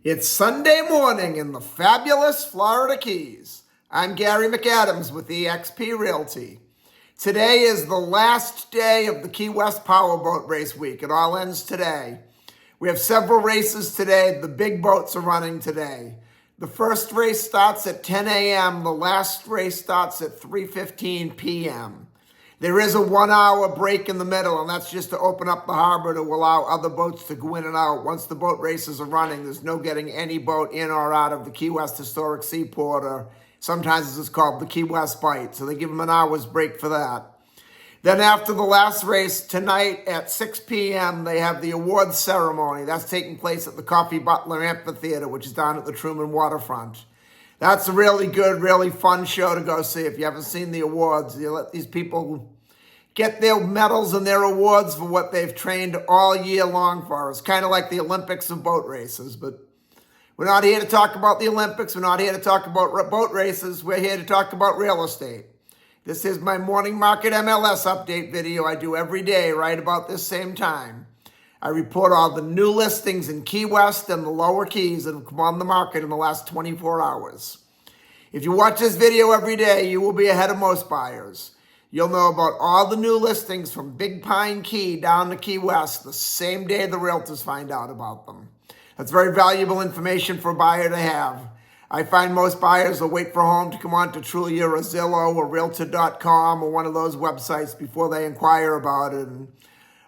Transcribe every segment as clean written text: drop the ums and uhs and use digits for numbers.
It's Sunday morning in the fabulous Florida Keys. I'm Gary McAdams with eXp Realty. Today is the last day of the Key West Powerboat Race Week. It all ends today. We have several races today. The big boats are running today. The first race starts at 10 a.m. The last race starts at 3:15 p.m. There is a 1 hour break in the middle, and that's just to open up the harbor to allow other boats to go in and out. Once the boat races are running, there's no getting any boat in or out of the Key West Historic Seaport, or sometimes it's called the Key West Bight. So they give them an hour's break for that. Then after the last race, tonight at 6 p.m., they have the awards ceremony. That's taking place at the Coffee Butler Amphitheater, which is down at the Truman Waterfront. That's a really good, really fun show to go see. If you haven't seen the awards, you let these people get their medals and their awards for what they've trained all year long for. It's kind of like the Olympics of boat races, but we're not here to talk about the Olympics. We're not here to talk about boat races. We're here to talk about real estate. This is my morning market MLS update video I do every day right about this same time. I report all the new listings in Key West and the lower keys that have come on the market in the last 24 hours. If you watch this video every day, you will be ahead of most buyers. You'll know about all the new listings from Big Pine Key down to Key West the same day the realtors find out about them. That's very valuable information for a buyer to have. I find most buyers will wait for a home to come on to Trulia or Zillow or Realtor.com or one of those websites before they inquire about it. And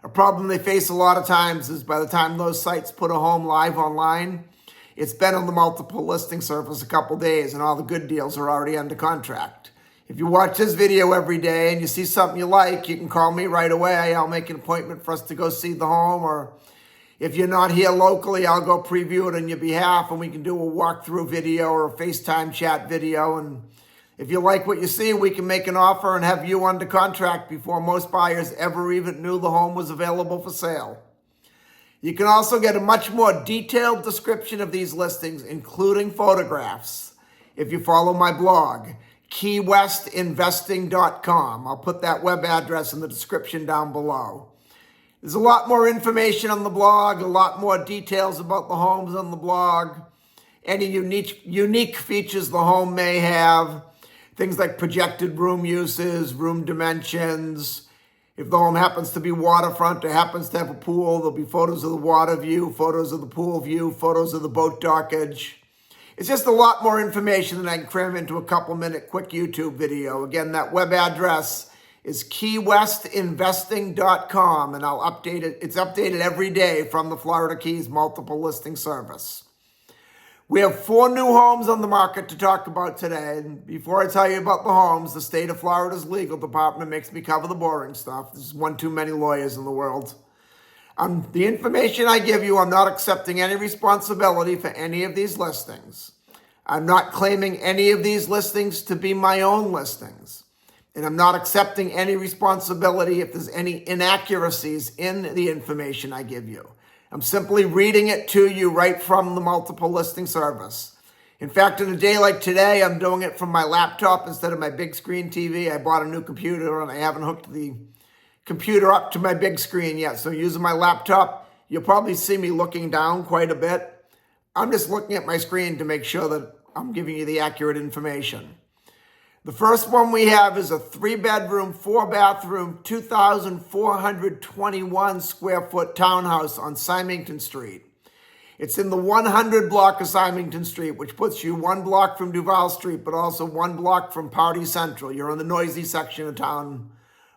a problem they face a lot of times is by the time those sites put a home live online, it's been on the multiple listing service a couple days and all the good deals are already under contract. If you watch this video every day and you see something you like, you can call me right away. I'll make an appointment for us to go see the home, or if you're not here locally, I'll go preview it on your behalf and we can do a walkthrough video or a FaceTime chat video. And if you like what you see, we can make an offer and have you under contract before most buyers ever even knew the home was available for sale. You can also get a much more detailed description of these listings, including photographs, if you follow my blog, keywestinvesting.com. I'll put that web address in the description down below. There's a lot more information on the blog, a lot more details about the homes on the blog, any unique features the home may have, things like projected room uses, room dimensions. If the home happens to be waterfront or happens to have a pool, there'll be photos of the water view, photos of the pool view, photos of the boat dockage. It's just a lot more information than I can cram into a couple-minute quick YouTube video. Again, that web address is keywestinvesting.com, and I'll update it. It's updated every day from the Florida Keys multiple listing service. We have 4 new homes on the market to talk about today. And before I tell you about the homes, the state of Florida's legal department makes me cover the boring stuff. There's one too many lawyers in the world. The information I give you, I'm not accepting any responsibility for any of these listings. I'm not claiming any of these listings to be my own listings. And I'm not accepting any responsibility if there's any inaccuracies in the information I give you. I'm simply reading it to you right from the multiple listing service. In fact, in a day like today, I'm doing it from my laptop instead of my big screen TV. I bought a new computer and I haven't hooked the computer up to my big screen yet. So using my laptop, you'll probably see me looking down quite a bit. I'm just looking at my screen to make sure that I'm giving you the accurate information. The first one we have is a 3-bedroom, 4-bathroom, 2,421 square foot townhouse on Symington Street. It's in the 100 block of Symington Street, which puts you 1 block from Duval Street, but also 1 block from Party Central. You're in the noisy section of town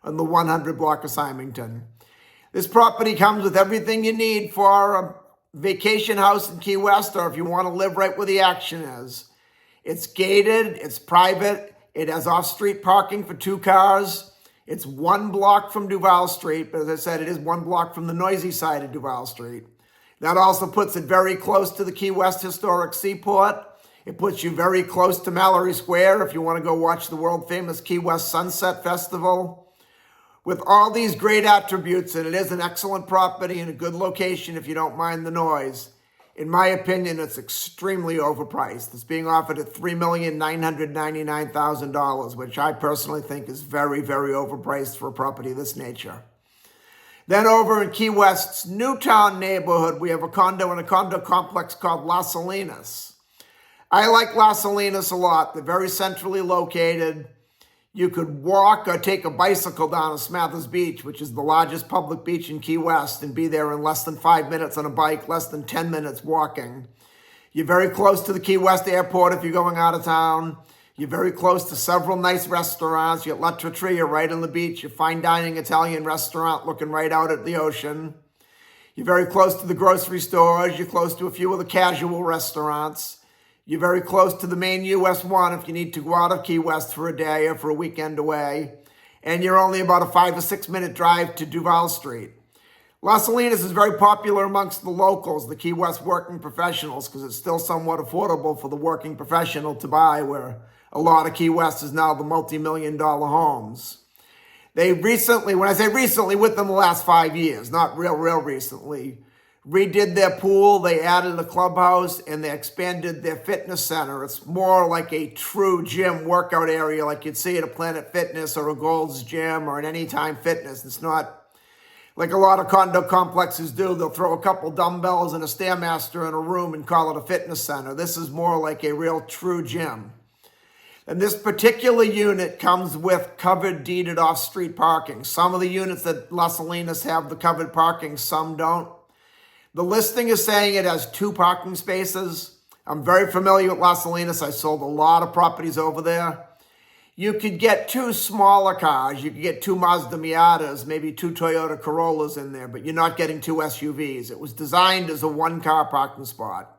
on the 100 block of Symington. This property comes with everything you need for a vacation house in Key West, or if you want to live right where the action is. It's gated, it's private, it has off-street parking for 2 cars. It's 1 block from Duval Street, but as I said, it is 1 block from the noisy side of Duval Street. That also puts it very close to the Key West Historic Seaport. It puts you very close to Mallory Square if you want to go watch the world-famous Key West Sunset Festival. With all these great attributes, and it is an excellent property in a good location if you don't mind the noise, in my opinion, it's extremely overpriced. It's being offered at $3,999,000, which I personally think is very, very overpriced for a property of this nature. Then over in Key West's Newtown neighborhood, we have a condo and a condo complex called Las Salinas. I like Las Salinas a lot. They're very centrally located. You could walk or take a bicycle down to Smathers Beach, which is the largest public beach in Key West, and be there in less than 5 minutes on a bike, less than 10 minutes walking. You're very close to the Key West airport if you're going out of town. You're very close to several nice restaurants. You're at La Trattoria right on the beach. Your fine dining Italian restaurant looking right out at the ocean. You're very close to the grocery stores. You're close to a few of the casual restaurants. You're very close to the main US 1 if you need to go out of Key West for a day or for a weekend away. And you're only about a 5 or 6 minute drive to Duval Street. Las Salinas is very popular amongst the locals, the Key West working professionals, because it's still somewhat affordable for the working professional to buy, where a lot of Key West is now the multi-million-dollar homes. They recently, when I say recently, within the last 5 years, not real recently, redid their pool, they added a clubhouse, and they expanded their fitness center. It's more like a true gym workout area like you'd see at a Planet Fitness or a Gold's Gym or an Anytime Fitness. It's not like a lot of condo complexes do. They'll throw a couple dumbbells and a Stairmaster in a room and call it a fitness center. This is more like a real true gym. And this particular unit comes with covered deeded off-street parking. Some of the units at Las Salinas have the covered parking, some don't. The listing is saying it has 2 parking spaces. I'm very familiar with Las Salinas. I sold a lot of properties over there. You could get 2 smaller cars. You could get 2 Mazda Miatas, maybe 2 Toyota Corollas in there, but you're not getting 2 SUVs. It was designed as a 1-car parking spot.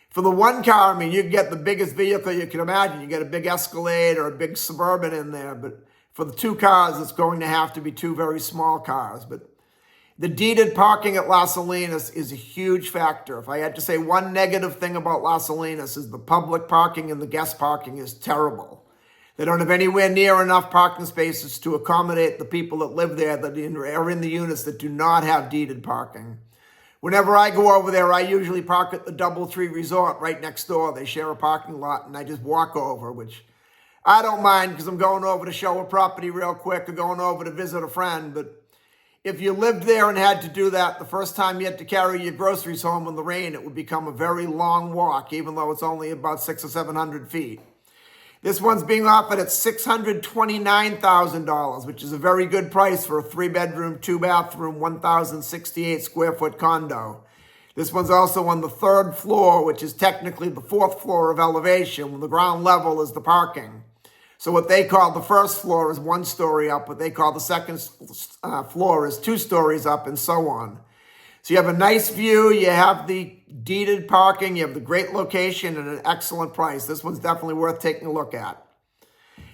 For the 1 car, I mean, you can get the biggest vehicle you can imagine. You get a big Escalade or a big Suburban in there, but for the 2 cars, it's going to have to be 2 very small cars. But the deeded parking at Las Salinas is a huge factor. If I had to say one negative thing about Las Salinas is the public parking and the guest parking is terrible. They don't have anywhere near enough parking spaces to accommodate the people that live there that are in the units that do not have deeded parking. Whenever I go over there, I usually park at the DoubleTree Resort right next door. They share a parking lot, and I just walk over, which I don't mind because I'm going over to show a property real quick or going over to visit a friend. But if you lived there and had to do that, the first time you had to carry your groceries home in the rain, it would become a very long walk, even though it's only about 600 or 700 feet. This one's being offered at $629,000, which is a very good price for a 3-bedroom, 2-bathroom, 1,068 square foot condo. This one's also on the 3rd floor, which is technically the 4th floor of elevation, when the ground level is the parking. So what they call the 1st floor is 1 story up, what they call the 2nd floor is 2 stories up, and so on. So you have a nice view, you have the deeded parking, you have the great location and an excellent price. This one's definitely worth taking a look at.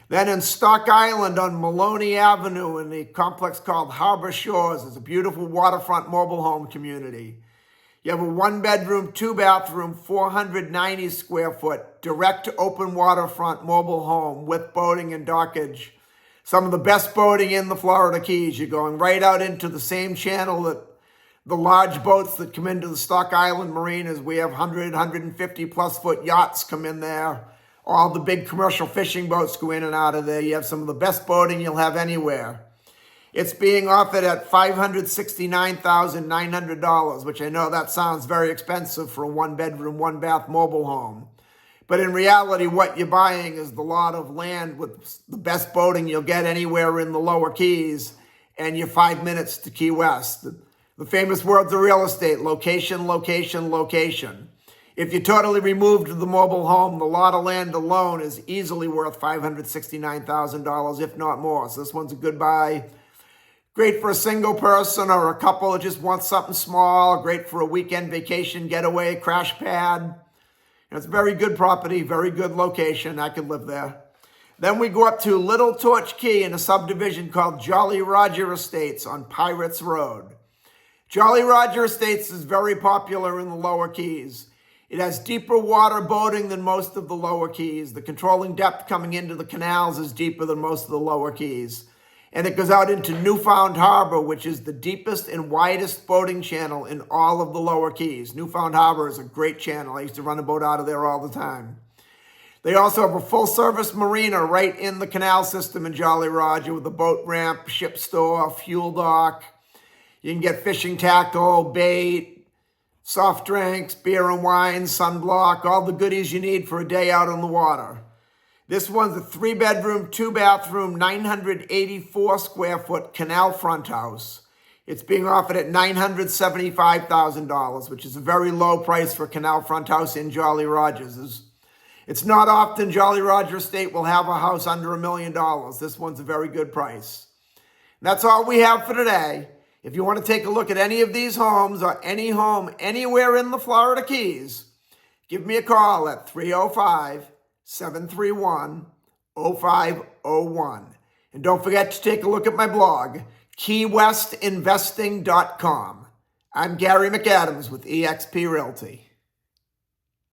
Then in Stock Island on Maloney Avenue in a complex called Harbor Shores, is a beautiful waterfront mobile home community. You have a 1-bedroom, 2-bathroom, 490 square foot, direct to open waterfront mobile home with boating and dockage. Some of the best boating in the Florida Keys. You're going right out into the same channel that the large boats that come into the Stock Island marinas. We have 100, 150 plus foot yachts come in there. All the big commercial fishing boats go in and out of there. You have some of the best boating you'll have anywhere. It's being offered at $569,900, which I know that sounds very expensive for a 1-bedroom, 1-bath mobile home. But in reality, what you're buying is the lot of land with the best boating you'll get anywhere in the lower Keys, and you're 5 minutes to Key West. The famous words of real estate: location, location, location. If you totally removed the mobile home, the lot of land alone is easily worth $569,000, if not more. So this one's a good buy. Great for a single person or a couple that just wants something small. Great for a weekend vacation getaway, crash pad. And it's a very good property, very good location. I could live there. Then we go up to Little Torch Key in a subdivision called Jolly Roger Estates on Pirates Road. Jolly Roger Estates is very popular in the lower Keys. It has deeper water boating than most of the lower Keys. The controlling depth coming into the canals is deeper than most of the lower Keys. And it goes out into Newfound Harbor, which is the deepest and widest boating channel in all of the lower Keys. Newfound Harbor is a great channel. I used to run a boat out of there all the time. They also have a full-service marina right in the canal system in Jolly Roger with a boat ramp, ship store, fuel dock. You can get fishing tackle, bait, soft drinks, beer and wine, sunblock, all the goodies you need for a day out on the water. This one's a 3-bedroom, 2-bathroom, 984 square foot canal front house. It's being offered at $975,000, which is a very low price for a canal front house in Jolly Rogers. It's not often Jolly Roger Estate will have a house under $1 million. This one's a very good price. And that's all we have for today. If you want to take a look at any of these homes or any home anywhere in the Florida Keys, give me a call at 305-731-0501. And don't forget to take a look at my blog, keywestinvesting.com. I'm Gary McAdams with eXp Realty.